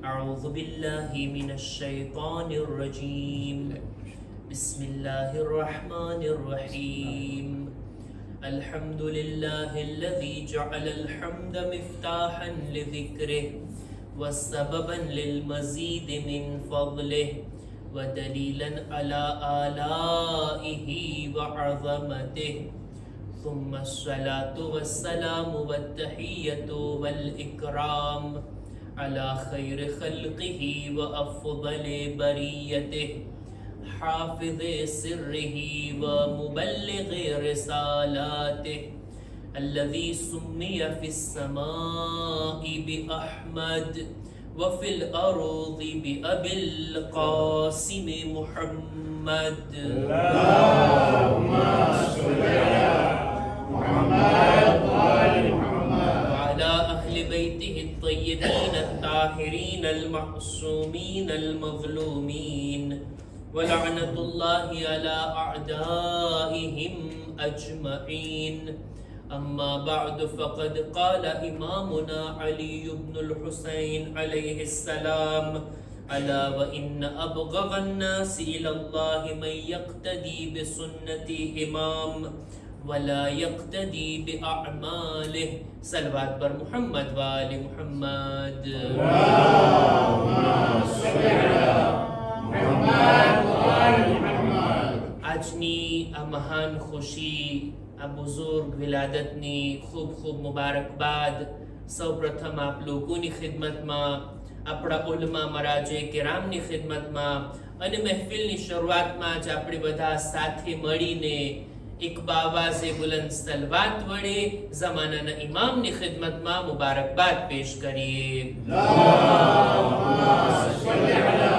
أعوذ بالله من الشيطان الرجيم بسم الله الرحمن الرحيم الحمد لله الذي جعل الحمد مفتاحا لذكره وسببا للمزيد من فضله ودليلا على آلائه وعظمته ثم الصلاة والسلام والتحية والإكرام على خير خلقه وأفضل بريته حافظ سره ومبلغ رسالاته الذي سمي في السماء بأحمد وفي الأرض بأبي القاسم محمد اللهم صل على محمد وآل محمد وعلى أهل بيته الطيبين الطاهرين المعصومين المظلومين ولعنة الله على أعدائهم أجمعين أما بعد فقد قال إمامنا علي بن الحسين عليه السلام ألا وإن أبغض الناس إلى الله من يقتدي بسنة إمام ولا يقتدي بأعماله صلوات بر محمد وآل محمد اللهم صل على محمد وآل محمد આજની આ મહાન ખુશી આ બુઝુર્ગ વિલાદતની ખૂબ ખૂબ મુબારકબાદ સૌપ્રથમ આપ લોકોની ખિદમતમાં આપણા ઉલમા મરાજે કિરામની ખિદમતમાં અને મહેફિલની શરૂઆતમાં જ આપણે બધા સાથે મળીને એક બાવાઝે બુલંદ સલવાત વડે ઝમાનાના ઇમામની ખિદમતમાં મુબારકબાદ પેશ કરીએ اللهم صل على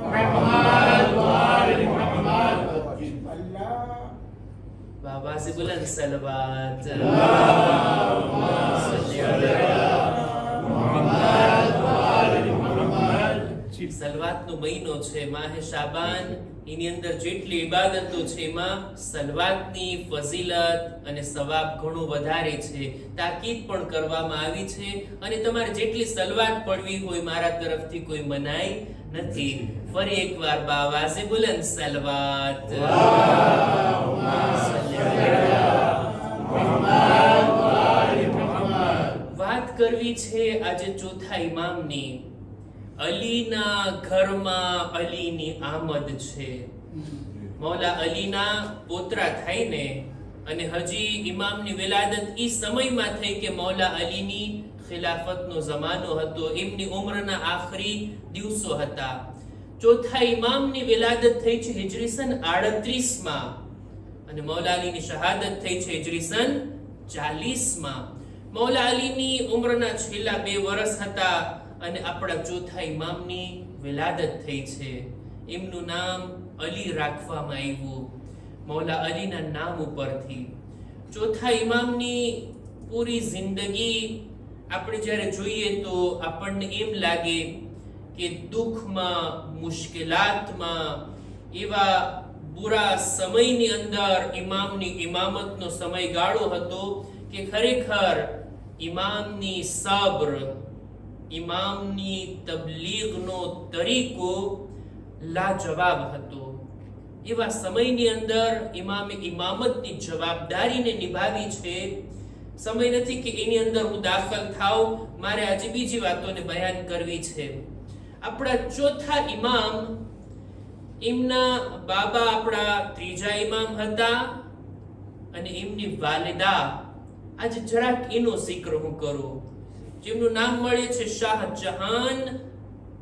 محمد وآل محمد बाबाज़े बुलंद सलवात اللهم صل على محمد وآل محمد સલવાતનો મહિનો છે માહે શાબાન એની અંદર જેટલી ઇબાદતો છે એમાં સલવાતની ફઝીલત અને સવાબ ઘણો વધારે છે તાકીદ પણ કરવામાં આવી છે અને તમારે જેટલી સલવાત પડવી હોય મારા તરફથી કોઈ મનાઈ નથી ફરી એકવાર બાવાઝે બુલંદ સલવાત اللهم صل على محمد وآل محمد વાત કરવી છે આજે ચોથા ઇમામની અલીના ઘરમાં અલીની આમદ છે મૌલા અલીના પોતરા થઈને અને હજી ઇમામની વિલાદત ઈ સમયમાં થઈ કે મૌલા અલીની ખિલાફતનો જમાનો હતો એમની ઉંમરના આખરી દિવસો હતા ચોથા ઇમામની વિલાદત થઈ છે હિજરી સન 38 માં અને મૌલા અલીની શહાદત થઈ છે હિજરી સન 40 માં મૌલા અલીની ઉંમરના છેલ્લા 2 વર્ષ હતા અને આપણા ચોથા ઇમામની વિલાદત થઈ છે એમનું નામ અલી રાખવામાં આવ્યું મૌલા અલીના નામ ઉપરથી ચોથા ઇમામની પૂરી જિંદગી આપણે જ્યારે જોઈએ તો આપણને એમ લાગે કે દુઃખમાં મુશ્કેલાતમાં એવા બુરા સમયની અંદર ઇમામની ઇમામતનો સમયગાળો હતો કે ખરેખર ઇમામની સબ્ર ઇમામની તબલીગનો તરીકો લાજવાબ હતો એવા સમયની અંદર ઇમામે ઇમામતની જવાબદારીને નિભાવી છે સમય નથી કે એની અંદર હું દાખલ થાવ મારે આજે બીજી વાતોને બયાન કરવી છે આપણા ચોથા ઇમામ એમના બાબા આપણા ત્રીજા ઇમામ હતા અને એમની વાલિદા આજે જરાક એનો zikr હું કરું જેમનું નામ મળે છે શાહજહાન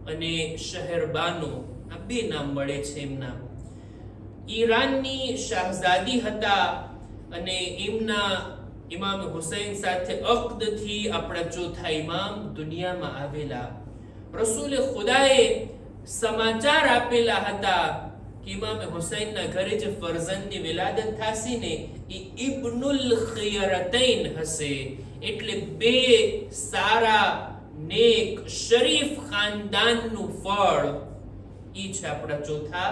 અને શહેરબાનો આ બે નામ મળે છે એમના ઈરાનની શાહઝાદી હતા અને એમના ઇમામ હુસૈન સાથે અક્દથી આપણા ચોથા ઇમામ દુનિયામાં આવેલા રસૂલ ખુદાએ સમાચાર આપેલા હતા કે ઇમામ હુસૈનના ઘરે જે ફરઝંદની વિલાદત થાશે ને એ ઇબ્નુલ ખિયરતૈન હશે એટલે બે સારા નેક શરીફ ખાનદાનનું ફળ ઈ છે આપણા ચોથા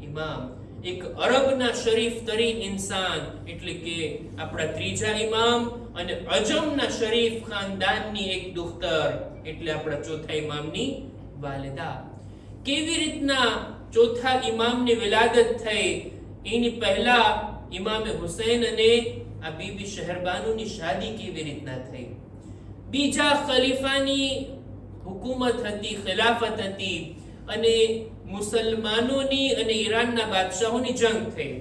ઇમામ એક અરબના શરીફ તરીન ઇન્સાન એટલે કે આપણા ત્રીજા ઇમામ અને અજમના શરીફ ખાનદાનની એક દુખ્તર એટલે આપણા ચોથા ઇમામની વાલિદા. કેવી રીતના ચોથા ઇમામની વિલાદત થઈ, એની પહેલા ઇમામે હુસૈન અને આ બીબી શહેરબાનુની શાદી કેવી રીતના થઈ. બીજા ખલીફાની હુકુમત હતી, ખિલાફત હતી, અને મુસલમાનોની અને ઈરાનના બાદશાહોની જંગ થઈ,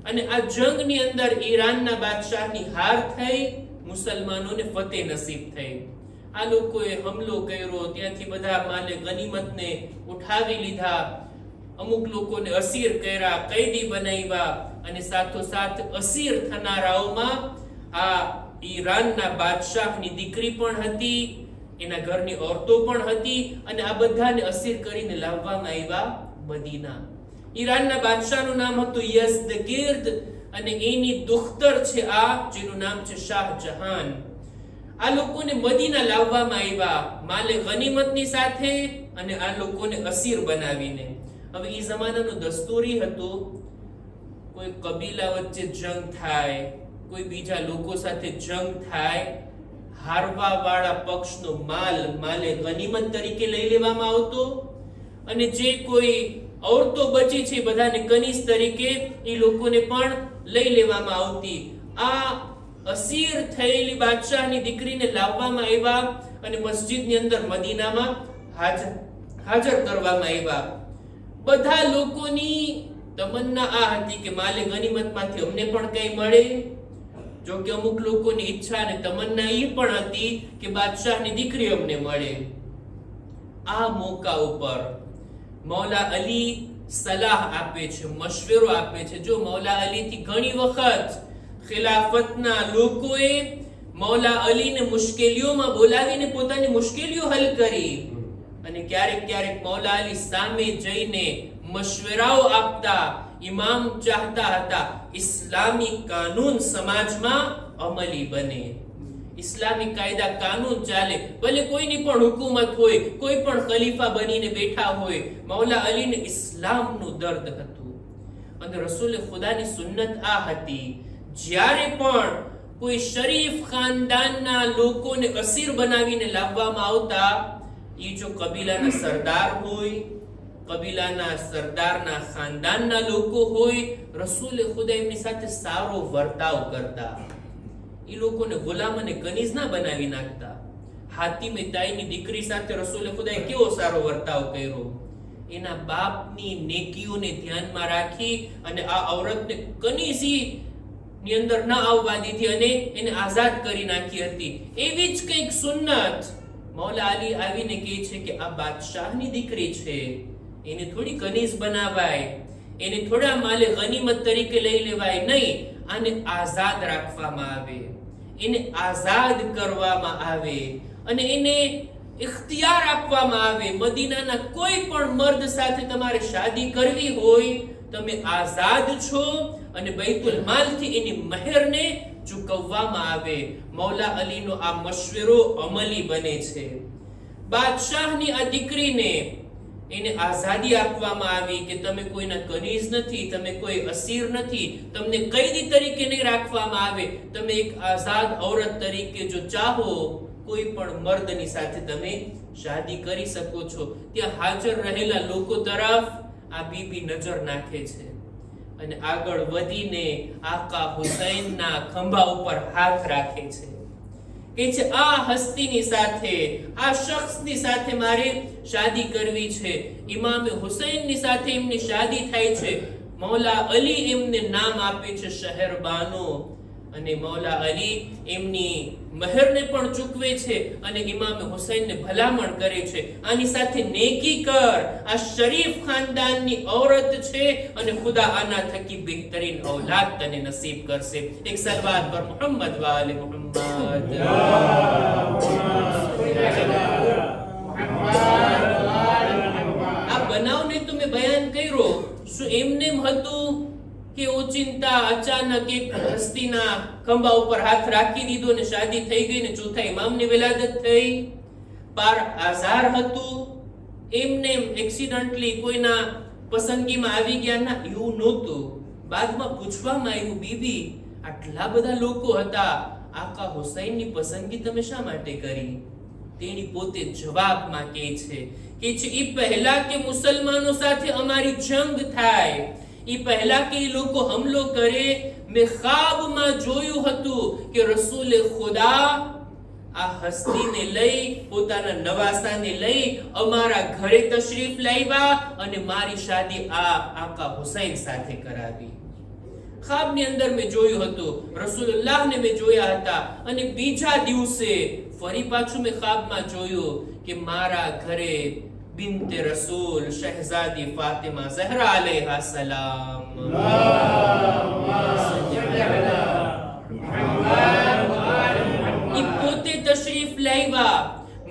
અને આ જંગની અંદર ઈરાનના બાદશાહની હાર થઈ, મુસલમાનોને ફતેહ નસીબ થઈ. આ લોકોએ હુમલો કર્યો, ત્યાંથી બધા માલે ગનીમતને ઉઠાવી લીધા, અમુક લોકોને અસીર કર્યા, કૈદી બનાવ્યા, અને સાથોસાથ અસીર થનારાઓમાં આ ઈરાનના બાદશાહની દીકરી પણ હતી, એના ઘરની ઓરતો પણ હતી, અને આ બધાને અસીર કરીને લાવવામાં આવ્યા મદીના. ઈરાનના બાદશાહનું નામ હતું યઝદગિર્દ, અને એની દુખ્તર છે આ, જેનું નામ છે શાહજહાન. આ લોકોને મદીના લાવવામાં આવ્યા માલે ગનીમતની સાથે, અને આ લોકોને અસીર બનાવીને. હવે એ જમાનાનું દસ્તુરી હતું, કોઈ કબીલા વચ્ચે જંગ થાય, કોઈ બીજા લોકો સાથે જંગ થાય, હારવા વાળા પક્ષનો માલે ગનીમત તરીકે લઈ લેવામાં આવતો, અને જે કોઈ ઔરતો બચી છે બધાને કનીઝ તરીકે એ લોકોને પણ લઈ લેવામાં આવતી. આ અસીર થયેલી બાદશાહની દીકરીને લાવવામાં આવ્યા અને મસ્જિદની અંદર મદીનામાં હાજર કરવામાં આવ્યા. બધા લોકોની તમન્ના આ હતી કે માલે ગનીમતમાંથી અમને પણ કંઈ મળે. જો કે અમુક લોકોની ઈચ્છા અને તમન્ના એ પણ હતી કે બાદશાહની દીકરી અમને મળે. આ મોકા ઉપર મૌલા અલી સલાહ આપે છે, મશવરો આપે છે. જો મૌલા અલીથી ઘણી વખત ખિલાફતના લોકોએ મૌલા અલીને મુશ્કેલીઓમાં બોલાવીને પોતાની મુશ્કેલીઓ હલ કરી, અને ક્યારેક ક્યારેક મૌલા અલી સામે જઈને મશવરાઓ આપતા. ઇમામ ચાહતા હતા ઇસ્લામી કાનૂન સમાજમાં અમલી બને, ઇસ્લામી કાયદા કાનૂન ચાલે, ભલે કોઈની પણ હુકુમત હોય, કોઈ પણ ખલીફા બનીને બેઠા હોય. મૌલા અલીને ઇસ્લામનું દર્દ હતું, અને રસૂલ ખુદાની સુન્નત આ હતી, જ્યારે પણ કોઈ શરીફ ખાનદાનના લોકોને અસીર બનાવીને લાવવામાં આવતા, એ જો કબીલાના સરદાર હોય, કબીલાના સરદારના ખાનદાનના લોકો હોય, રસૂલ ખુદા એમની સાથે સારો વર્તાવ કરતા. એ લોકોને ગુલામ અને કનીઝ ના બનાવી નાખતા. હાતિમે તાઈની દીકરી સાથે રસૂલ ખુદાએ કેવો સારો વર્તાવ કર્યો. એના બાપની નેકીઓને ધ્યાનમાં રાખી અને આ ઔરતને કનીઝી ની અંદર ન આવવા દીધી અને એને આઝાદ કરી નાખી હતી. એવી જ કંઈક સુન્નત મૌલા અલી આવીને કહે છે કે આ બાદશાહની દીકરી છે, એને થોડી કનીઝ બનાવાય, એને થોડા માલે ગનીમત તરીકે લઈ લેવાય નહીં, આને આઝાદ રાખવામાં આવે, એને આઝાદ કરવામાં આવે, અને એને ઇખ્તિયાર આપવામાં આવે. મદીનાના કોઈ પણ મર્દ સાથે તમારે શાદી કરવી હોય, તમે આઝાદ છો, અને બૈતુલ માલથી એની મહેરને ચૂકવવામાં આવે. મૌલા અલીનો આ મશવરો અમલી બને છે. બાદશાહની આ દીકરીને એને આઝાદી આપવામાં આવી કે તમે કોઈના કનીઝ નથી, તમે કોઈ અસીર નથી, તમને કૈદી તરીકે નહીં રાખવામાં આવે. તમે એક આઝાદ ઔરત તરીકે જો ચાહો કોઈ પણ મર્દની સાથે તમે શાદી કરી શકો છો. ત્યાં હાજર રહેલા લોકો તરફ આ બીબી નજર નાખે છે અને આગળ વધીને આકા હુસૈનના ખંભા ઉપર હાથ રાખે છે. કે છે આ હસ્તીની સાથે, આ શખ્સની સાથે મારે શાદી કરવી છે. ઇમામ હુસૈનની સાથે એમની શાદી થાય છે. મૌલા અલી એમને નામ આપે છે શહેરબાનો, અને મૌલા અલી એમની મહેરને પણ ચૂકવે છે અને ઇમામ હુસૈનને ભલામણ કરે છે, આની સાથે નેકી કર, આ શરીફ ખાનદાનની ઔરત છે અને ખુદા આના થકી બહેતરીન ઔલાદ તને નસીબ કરશે. એક સલવાત પર મુહમ્મદ વાલે મુહમ્મદ. આ બનાવને તો મેં બયાન કર્યો. શું એમને હતું કે ઓચિંતા અચાનક એક હસ્તીના ખંભા ઉપર હાથ રાખી દીધો અને શાદી થઈ ગઈ ને ચોથા ઇમામની વિલાદત થઈ? પાર આઝાર હતું, એમને એક્સિડન્ટલી કોઈના પસંદગીમાં આવી ગયા? ના, એવું નહોતું. બાદમાં પૂછવામાં આવ્યું, બીબી આટલા બધા લોકો હતા, આકા હુસૈનની પસંદગી તમે શા માટે કરી? તેની પોતે જવાબમાં કહે છે કે ઈ પહેલા કે મુસલમાનો સાથે અમારી જંગ થાય, ઈ પહેલા કે ઈ લોકો હમલો કરે, મેં ખ્વાબમાં જોયું હતું કે રસૂલે ખુદા આ હસ્તીને લઈ, પોતાના નવાસાને લઈ અમારા ઘરે તશરીફ લાવ્યા અને મારી શાદી આકા હુસૈન સાથે કરાવી. ખ્વાબની અંદર મેં જોયું હતું, રસૂલુલ્લાહને મેં જોયા હતા. અને બીજા દિવસે ફરી પાછું મેં ખ્વાબમાં જોયું કે મારા ઘરે બિન્તે રસૂલ શહેઝાદી ફાતિમા ઝહરા અલૈહા સલામ પોતે તશરીફ લાવ્યા,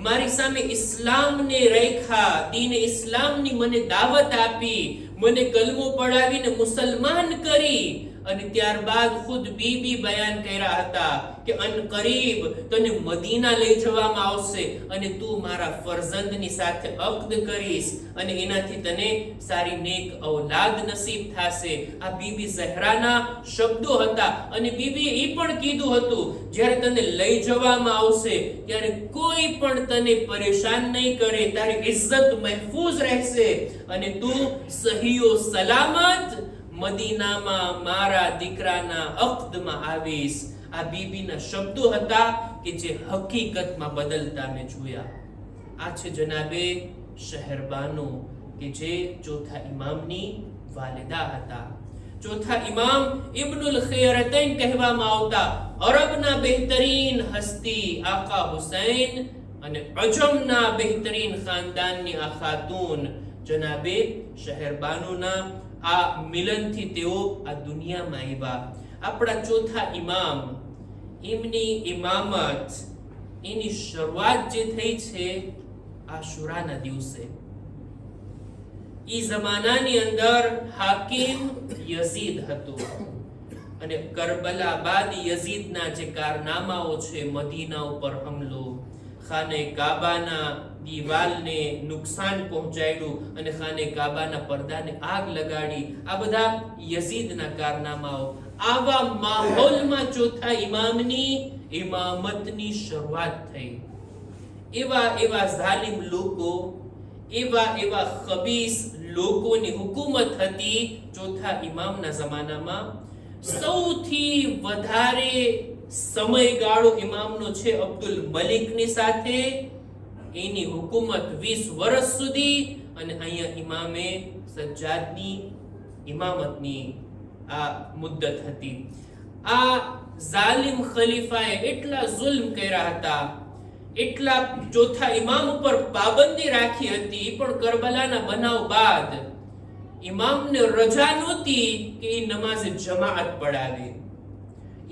મારી સામે ઇસ્લામને રાખ્યા, દીન ઇસ્લામની મને દાવત આપી, મને કલમો પડાવીને મુસલમાન કરી. અને ત્યારબાદ ખુદ બીબી બયાન કર્યા હતા કે અનકરીબ તને મદીના લઈ જવામાં આવશે અને તું મારા ફરજંદની સાથે અક્દ કરીશ અને એનાથી તને સારી નેક ઔલાદ નસીબ થશે. આ બીબી ઝહરાના શબ્દો હતા. અને બીબીએ એ પણ કીધું હતું, જ્યારે તને લઈ જવામાં આવશે ત્યારે કોઈ પણ તને પરેશાન નહીં કરે, તારી ઇજ્જત મહેફૂઝ રહેશે અને તું સહીઓ સલામત મદીનામાં મારા દીકરાના અક્દમાં આવીશ. આ બીબીના શબ્દો હતા કે જે હકીકતમાં બદલતા મેં જોયા. આ છે જનાબે શહેરબાનો કે જે ચોથા ઇમામની વાલિદા હતા. ચોથા ઇમામ ઇબ્નુલ ખૈરતૈન કહેવામાં આવતા અરબના બહેતરીન હસ્તી આકા હુસૈન અને અજમના બહેતરીન ખાનદાનની આ ખાતુન જનાબે શહેરબાનુના આ મિલનથી તેઓ આ દુનિયામાં આવ્યા. આપણા ચોથા ઇમામ, એમની ઇમામત, એની શરૂઆત જે થઈ છે આશુરાના દિવસે. ઈ જમાનાની અંદર હાકિમ યઝીદ હતો અને કરબલા બાદ યઝીદના જે કારનામાઓ છે, મદીના ઉપર હુમલો, ખાને કાબાના દીવાલને નુકસાન પહોંચાડ્યું અને ખાને કાબાના પડદાને આગ લગાડી, આ બધા યઝીદના કારનામાઓ. આવા માહોલમાં ચોથા ઇમામની ઇમામતની શરૂઆત થઈ. એવા ઝાલિમ લોકો, એવા ખબીસ લોકોની હુકુમત હતી ચોથા ઇમામના જમાનામાં. સૌથી વધારે સમયગાળો ઇમામનો છે અબ્દુલ મલિકની સાથે. એની હુકુમત 20 વર્ષ સુધી. અને અહીંયા ઇમામે સજ્જાદની ઇમામતની આ મુદ્દત હતી. આ ઝાલિમ ખલીફાએ એટલા જુલ્મ કર્યા હતા, એટલા ચોથા ઇમામ ઉપર પાબંદી રાખી હતી, પણ કરબલાના બનાવ બાદ ઇમામને રજા નહોતી કે એ નમાઝે જમાઅત પડાવે.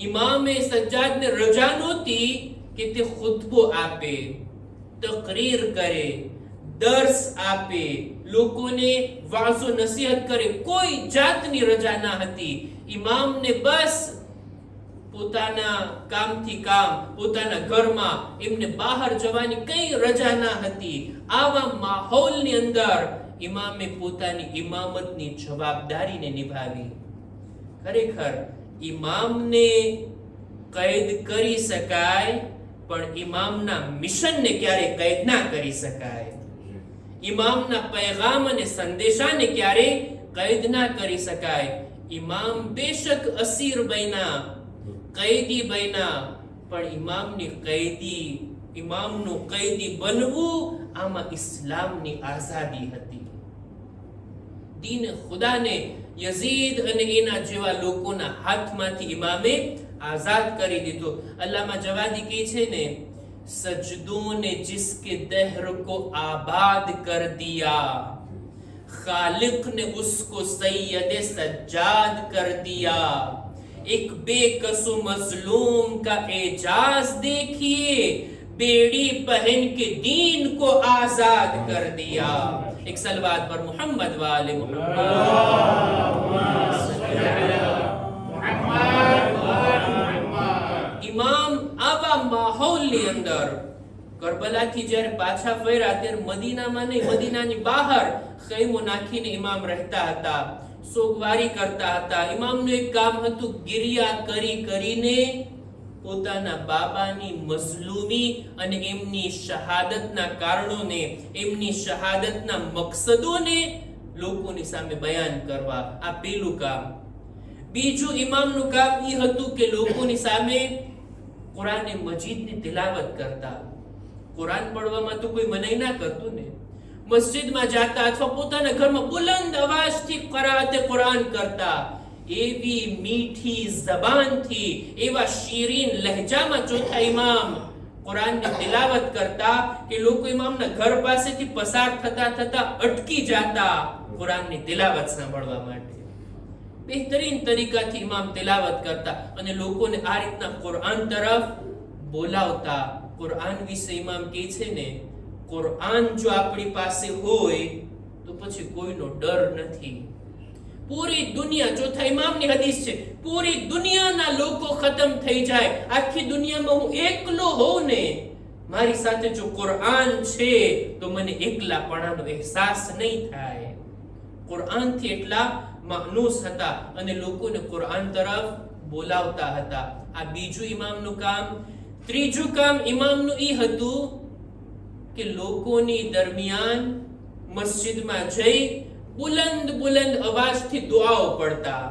ઇમામે સજ્જાદને રજા નહોતી કે તે ખુતબો આપે, તકરીર કરે, દર્સ આપે, લોકોને વાઝો નસીહત કરે. કોઈ જાતની રજા ના હતી. ઇમામને બસ પોતાના કામથી કામ, પોતાના ઘરમાં, એમને બહાર જવાની કઈ રજા ના હતી. આવા માહોલની અંદર ઇમામે પોતાની ઇમામતની જવાબદારીને નિભાવી. ખરેખર ઇમામને કૈદ કરી શકાય, પણ ઇમામના મિશનને ક્યારે કૈદ ના કરી શકાય. ઇમામના પૈગામ અને સંદેશાને ક્યારે કૈદ ના કરી શકાય. ઇમામ બેશક અસીર બન્યા, કૈદી બન્યા, પણ ઇમામનું કૈદી બનવું આમાં ઇસ્લામની આઝાદી હતી. દીન ખુદાને યઝીદ અને એના જેવા લોકોના હાથમાંથી ઇમામે आजाद કરી દીધો. અલ્લામા જવાદી કહે છે ને, સજદોं ने जिसके दहर को आबाद कर दिया, खालिक ने उसको सैयद सज्जाद कर दिया. एक बेकसु मजलूम का एजाज देखिए, बेड़ी पहन के दीन को आजाद कर दिया. एक सलवात पर मोहम्मद वाले ઇમામ આવા માહોલની અંદર કરબલાથી જ્યારે પાછા ફર્યા ત્યારે મદીનામાં નહીં, મદીનાની બહાર ખૈમો નાખીને ઇમામ રહેતા હતા, સોગવારી કરતા હતા. ઇમામનું એક કામ હતું, ગિરિયા કરીને પોતાના બાબાની મઝલૂમી અને એમની શહાદતના કારણોને, એમની શહાદતના મકસદોને લોકોની સામે બયાન કરવા. આ પહેલું કામ. બીજું ઇમામનું કામ એ હતું કે લોકોની સામે કુરાન મજીદની તિલાવત કરતા. કુરાન પડવામાં તો કોઈ મનાઈ ના કરતું ને. મસ્જિદમાં જાતા અથવા પોતાના ઘરમાં બુલંદ અવાજથી કરાતે કુરાન કરતા. એવી મીઠી જબાનથી, એવા શીરીન લહેજામાં ચોથા ઇમામ કુરાનની તિલાવત કરતા કે લોકો ઇમામના ઘર પાસેથી પસાર થતા થતા અટકી જાતા કુરાનની તિલાવત સાંભળવા માટે. બહેતરીન તરીકાથી ઇમામ તિલાવત કરતા અને લોકોને આ રીતના કુરાન તરફ બોલાવતા. કુરાન વિશે ઇમામ કહે છે ને, કુરાન જો આપણી પાસે હોય તો પછી કોઈનો ડર નથી. પૂરી દુનિયા, ચોથા ઇમામની હદીસ છે, પૂરી દુનિયાના લોકો ખતમ થઈ જાય, આખી દુનિયામાં હું એકલો હોઉં ને, મારી સાથે જો કુરાન છે તો મને એકલાપણાનો અહેસાસ નહીં થાય. કુરાનથી એટલા માનુસ હતા અને લોકોને કુરાન તરફ બોલાવતા હતા. આ બીજું ઇમામનું કામ. ત્રીજું કામ ઇમામનું એ હતું કે લોકોની દરમિયાન મસ્જિદમાં જઈ બુલંદ બુલંદ અવાજથી દુઆઓ પડતા,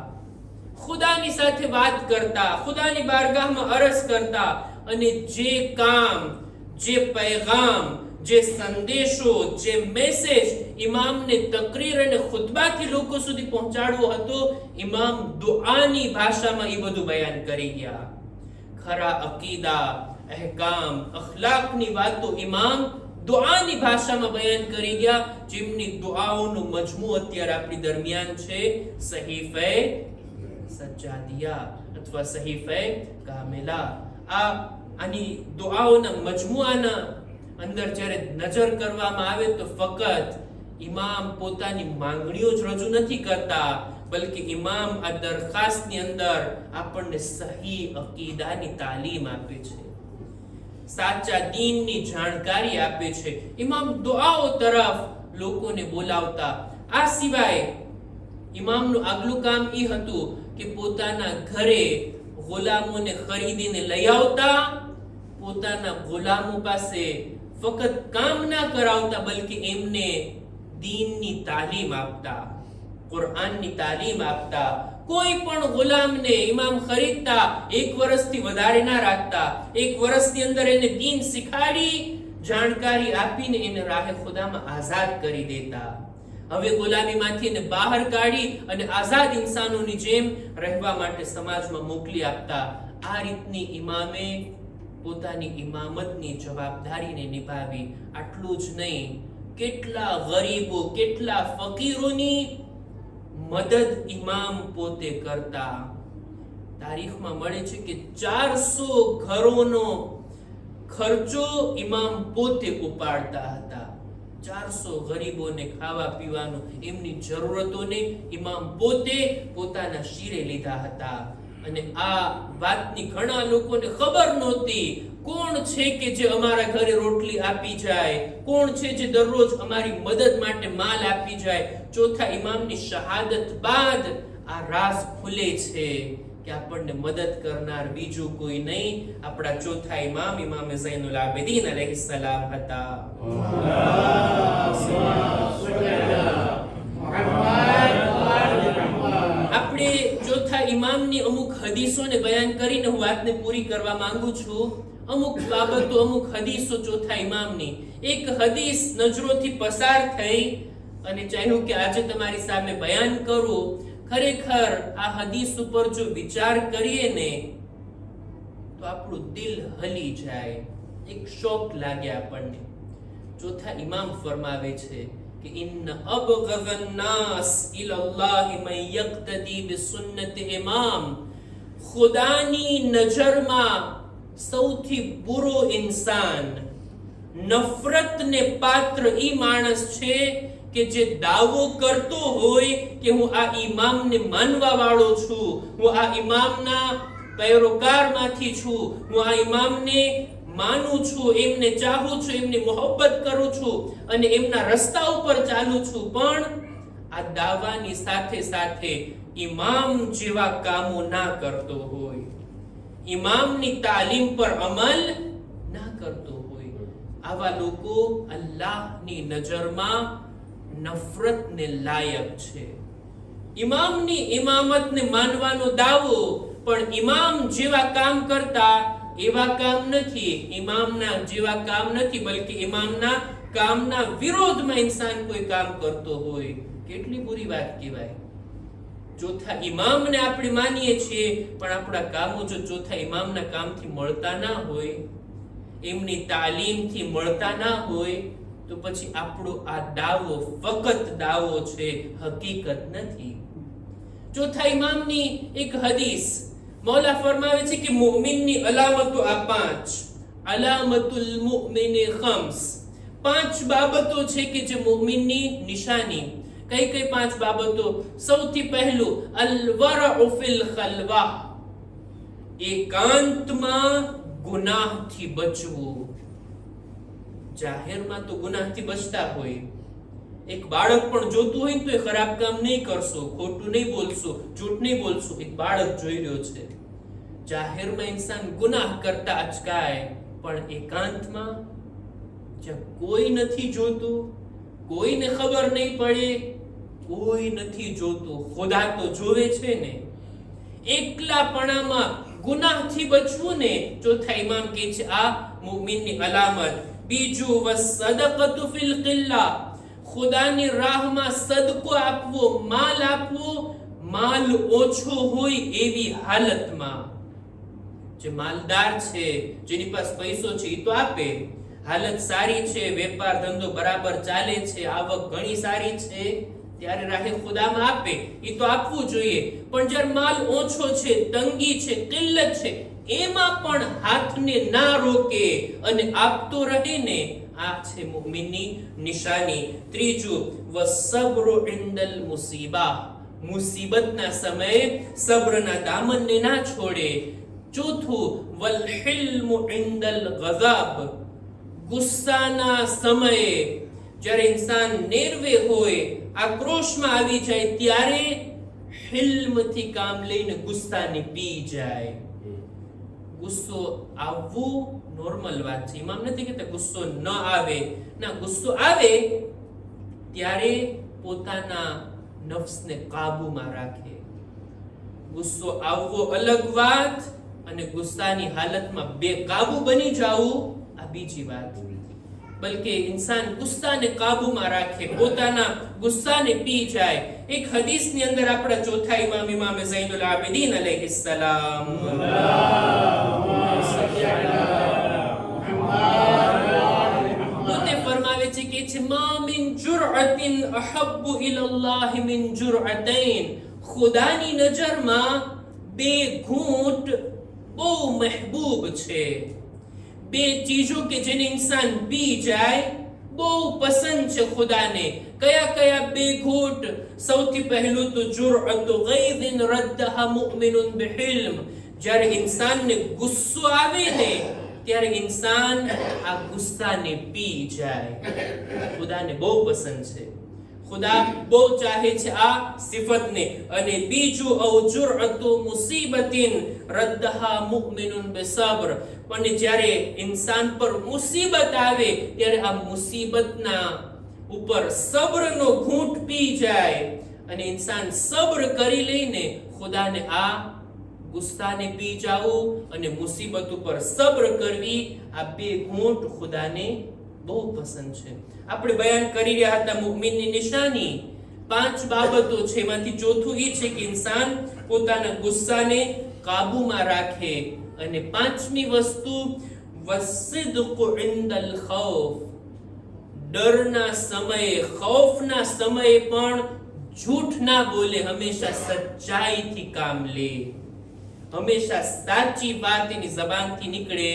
ખુદાની સાથે વાત કરતા, ખુદાની બારગાહમાં અરજ કરતા અને જે કામ, જે પૈગામ, જે સંદેશો, જે મેસેજ ઇમામને તકરીર અને ખુતબાથી લોકો સુધી પહોંચાડવો હતો, ઇમામ દુઆની ભાષામાં એ બધું બયાન કરી ગયા. ખરા અકીદા, અહકામ, અખલાકની વાતો ઇમામ દુઆની ભાષામાં બયાન કરી ગયા, જેમની દુઆઓનો મજમુ અત્યારે આપણી દરમિયાન છે સહીફે સજ્જાદિયા અથવા સહીફે કામિલા. આની દુઆઓના મજમુઆના અંદર જ્યારે નજર કરવામાં આવે તો ફક્ત ઇમામ પોતાની માંગણીઓ જ રજૂ નથી કરતા, બલકે ઇમામ આ દરખાસ્તની અંદર આપણને સહી અકીદાની તાલીમ આપે છે, સાચા દીનની જાણકારી આપે છે. ઇમામ દુઆઓ તરફ લોકોને બોલાવતા. આ સિવાય ઇમામનું આગલું કામ એ હતું કે પોતાના ઘરે ગુલામોને ખરીદીને લઈ આવતા, પોતાના ગુલામો પાસે ફક્ત કામ ના કરાવતા, બલકે એમને દીનની તાલીમ આપતા, કુરાનની તાલીમ આપતા. કોઈ પણ ગુલામને ઇમામ ખરીદતા 1 વર્ષથી વધારે ના રાખતા. 1 વર્ષની અંદર એને દીન શીખાડી, જાણકારી આપીને એને રાહે ખુદામાં આઝાદ કરી દેતા. હવે ગુલામીમાંથી એને બહાર કાઢી અને આઝાદ ઇન્સાનોની જેમ રહેવા માટે સમાજમાં મોકલી આપતા. આ રીતની ઇમામે પોતાની ઇમામતની જવાબદારીને નિભાવી. આટલું જ નહીં, કેટલા ગરીબો, કેટલા ફકીરોની મદદ ઇમામ પોતે કરતા. તારીખમાં મળે છે કે 400 ઘરોનો ખર્ચો ઇમામ પોતે ઉપાડતા હતા. 400 ગરીબોને ખાવા પીવાનું, એમની જરૂરતોને ઇમામ પોતે પોતાના શીરે લીધા હતા. અને આ વાતની ઘણા લોકોને ખબર નહોતી. કોણ છે કે જે અમારા ઘરે રોટલી આપી જાય, કોણ છે જે દરરોજ અમારી મદદ માટે માલ આપી જાય. ચોથા ઇમામની શહાદત બાદ આ રાઝ ખુલે છે કે આપણને મદદ કરનાર બીજું કોઈ નહીં, આપણા ચોથા ઇમામ ઇમામ ઝૈનુલ આબિદીન અલૈહિસ્સલામ હતા. આપણે ચોથા ઇમામની અમુક હદીસોને બયાન કરીને હું વાતને પૂરી કરવા માંગુ છું. અમુક બાબતો, અમુક હદીસો ચોથા ઇમામની. એક હદીસ નજરોથી પસાર થઈ અને ચાહ્યું કે આજે તમારી સામે બયાન કરું. ખરેખર આ હદીસ ઉપર જો વિચાર કરીએ ને તો આપણું દિલ હલી જાય, એક શોક લાગે આપણને. ચોથા ઇમામ ફરમાવે છે કે ઇન્ન અબગઝન નાસ ઇલલ્લાહ મન યક્તદી બિસુન્નતિ ઇમામ. ખુદાની નજરમાં સૌથી બુરો ઇન્સાન, નફરતને પાત્ર ઈ માણસ છે કે જે દાવો કરતો હોય કે હું આ ઇમામને માનવા વાળો છું, હું આ ઇમામના પૈરોકારમાંથી છું, હું આ ઇમામને માનું છું, એમને ચાહું છું, એમની મોહબ્બત કરું છું અને એમના રસ્તા ઉપર ચાલું છું, પણ આ દાવાની સાથે સાથે ઇમામ જેવા કામો ના કરતો હોય, ઇમામની તાલીમ પર અમલ ના કરતો હોય, આવા લોકો અલ્લાહની નજરમાં નફરતને લાયક છે. ઇમામની ઇમામતને માનવાનો દાવો પણ ઇમામ જેવા કામ કરતા એવા કામ નથી, ઇમામના જેવા કામ નથી, બલ્કે ઇમામના કામના વિરોધમાં ઇન્સાન કોઈ કામ કરતો હોય, કેટલી બુરી વાત કહેવાય. ચોથા ઇમામને આપણે માનીએ છીએ પણ આપણા કામો જો ચોથા ઇમામના કામથી મળતા ના હોય, એમની તાલીમથી મળતા ના હોય, તો પછી આપણો આ દાવો ફક્ત દાવો છે, હકીકત નથી. ચોથા ઇમામની એક હદીસ મૌલા ફરમાવે છે કે મુમિનની અલામતો આ 5, અલામતુલ મુમિને ખમ્સ, 5 બાબતો છે કે જે મુમિનની નિશાની. કઈ કઈ 5 બાબતો? સૌથી પહેલું અલ-વરઉ ફિલ ખલવા, એકાંતમાં ગુનાહથી બચવું. જાહેરમાં તો ગુનાહથી બચતા હોય, એક બાળક પણ જોતું હોય તો એ ખરાબ કામ નહીં કરશો, ખોટું નહીં બોલશો, જૂઠ નહીં બોલશો, એક બાળક જોઈ રહ્યો છે. જાહેરમાં ઇન્સાન ગુનાહ કરતા અચકાય, પણ એકાંતમાં જ્યાં કોઈ નથી જોતું, કોઈને ખબર નહીં પડે, કોઈ નથી જોતું, ખુદા તો જોવે છે ને, એકલાપણામાં ગુનાહથી બચવું ને, ચોથા ઇમામ કહે છે આ મુમિનની અલામત. બીજું વસદકતુ ફિલ કિલ્લા, ખુદાની રાહમાં સદકો આપવો, માલ આપવો, માલ ઓછો હોય એવી હાલતમાં. જે માલદાર છે, જેની પાસે પૈસો છે, એ તો આપે, હાલત સારી છે, વેપાર ધંધો બરાબર ચાલે છે, આવક ઘણી સારી છે, ત્યારે રાહે ખુદામાં આપે, એ તો આપવું જોઈએ. પણ જ્યારે માલ ઓછો છે, તંગી છે, કિલ્લત છે, એમાં પણ હાથને ના રોકે અને આપતો રહે ને, આ છે મુમિનની નિશાની. ત્રીજું વસબ્રુ ઇન્દલ મુસીબા, મુસીબતના સમયે સબ્રના દામનને ના છોડે. ચોથું વલ હિલ્મુ ઇન્દલ ગઝબ, ગુસ્સાના સમયે જ્યારે ઇન્સાન નેરવે હોય, આક્રોશમાં આવી જાય, ત્યારે હિલ્મથી કામ લઈને ગુસ્સાને પી જાય. ગુસ્સો આવવું નોર્મલ વાત છે, ઇમામ નથી કહેતા ગુસ્સો ન આવે, ના, ગુસ્સો આવે ત્યારે પોતાના નફ્સને કાબુમાં રાખે. ગુસ્સો આવવો અલગ વાત અને ગુસ્સાની હાલતમાં બેકાબુ બની જાવું આ બીજી વાત. બલકે ઇન્સાન ગુસ્સાને કાબુમાં રાખે, પોતાના ગુસ્સાને પી જાય. એક હદીસની અંદર આપણા ચોથા ઇમામ ઇમામ ઝૈનુલ આબિદીન અલૈહિસ્સલામ પોતે ફરમાવે છે કે મા મિન જુરઅતિન અહબ્બુ ઇલલ્લાહ મિન જુરઅતૈન, ખુદાની નજરમાં 2 ઘૂંટ બહુ મહેબૂબ છે. 2 ચીજો કે જેને ઇન્સાન પી જાય બહુ પસંદ છે ખુદાને. કયા કયા 2 ઘૂંટ? સૌથી પહેલું તો જુરઅતુ ગૈઝિન રદ્દહા મુમિનુન બિહિલ્મ, જ્યારે ઇન્સાનને ગુસ્સો આવે ને ત્યારે ઇન્સાન આ ગુસ્સાને પી જાય. ખુદાને બહુ પસંદ છે, ખુદા બહુ ચાહે છે આ સિફતને. અને બીજું ઔ જુરઅતુ મુસીબતિન રદ્દહા મુમિનુન બિસબ્ર, પણ જ્યારે ઇન્સાન પર મુસીબત આવે ત્યારે આ મુસીબતના ઉપર સબ્રનો ઘૂંટ પી જાય અને ઇન્સાન સબ્ર કરી લઈને ખુદાને આ ગુસ્સાને પી જાવું અને મુસીબત ઉપર સબ્ર કરવી, આ 2 ઘૂંટ ખુદાને બહુ પસંદ છે. આપણે બયાન કરી રહ્યા હતા મુમિનની નિશાની 5 બાબતો છે, એમાંથી ચોથું એ છે કે ઇન્સાન પોતાના ગુસ્સાને કાબુમાં રાખે. અને 5મી વસ્તુ વસિદકુ ઇન્દલ ખૌફ, ડરના સમયે, ખૌફના સમયે પણ झूठ ना बोले, हमेशा सच्चाई थी काम ले, हमेशा साची बात एनी जबान थी निकले,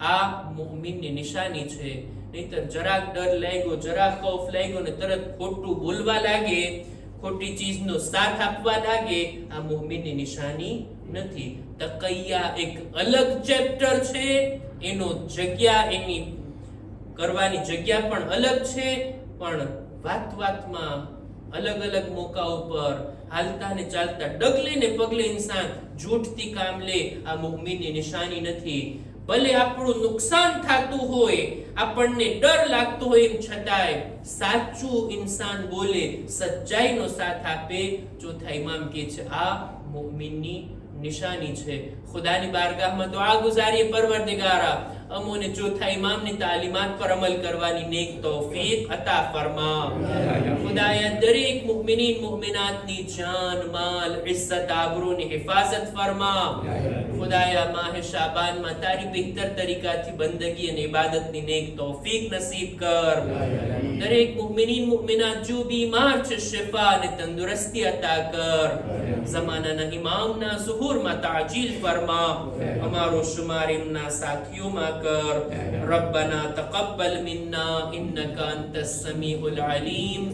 आ मुमिन ની નિશાની છે. નહીતર જરાક ડર લાગ્યો, જરાક ખૌફ લાગ્યો ને તરત ખોટું બોલવા લાગે, ખોટી ચીજનો સાથ આપવા લાગે, આ મુમિનની નિશાની નથી. તકૈયા એક અલગ ચેપ્ટર છે, એનો જગ્યા, એની કરવાની જગ્યા પણ અલગ છે, પણ વાત વાતમાં અલગ અલગ મોકા ઉપર હાલતા ને ચાલતા ડગલે ને પગલે ઇન્સાન જૂઠથી કામ લે, આ મુમિનની નિશાની નથી. ભલે આપણું નુકસાન થતું હોય, આપણને ડર લાગતો હોય, એમ છતાંય સાચું ઇન્સાન બોલે, સચ્ચાઈનો સાથ આપે, ચોથા ઇમામ કહે છે આ મુમિનની નિશાની છે. ખુદાની બારગાહમાં દુઆ ગુજારીએ, પરવરદિગારા અમોને ચોથા ઇમામની તાલીમાત પર અમલ કરવાની નેક તૌફીક અતા ફરમા. ખુદાયા દરેક મુમિનીન મુમિનાતની જાન, માલ, ઇઝ્ઝત, આબરૂની હિફાઝત ફરમા. ખુદાયા માહે શાબાનમાં તારી બહેતર તરીકાથી બંદગી અને ઇબાદતની નેક તૌફીક નસીબ કર. દરેક મુમિનીન મુમિનાત જો બીમાર છે, શિફા અને તંદુરસ્તી અતા કર. ઝમાનાના ઇમામના ઝુહુરમાં તાજીલ ફરમા. અમારો શુમાર એમના સાથીઓમાં कर. रब्बना तक़ब्बल मिन्ना इन्नका अंतस समीउल अलीम.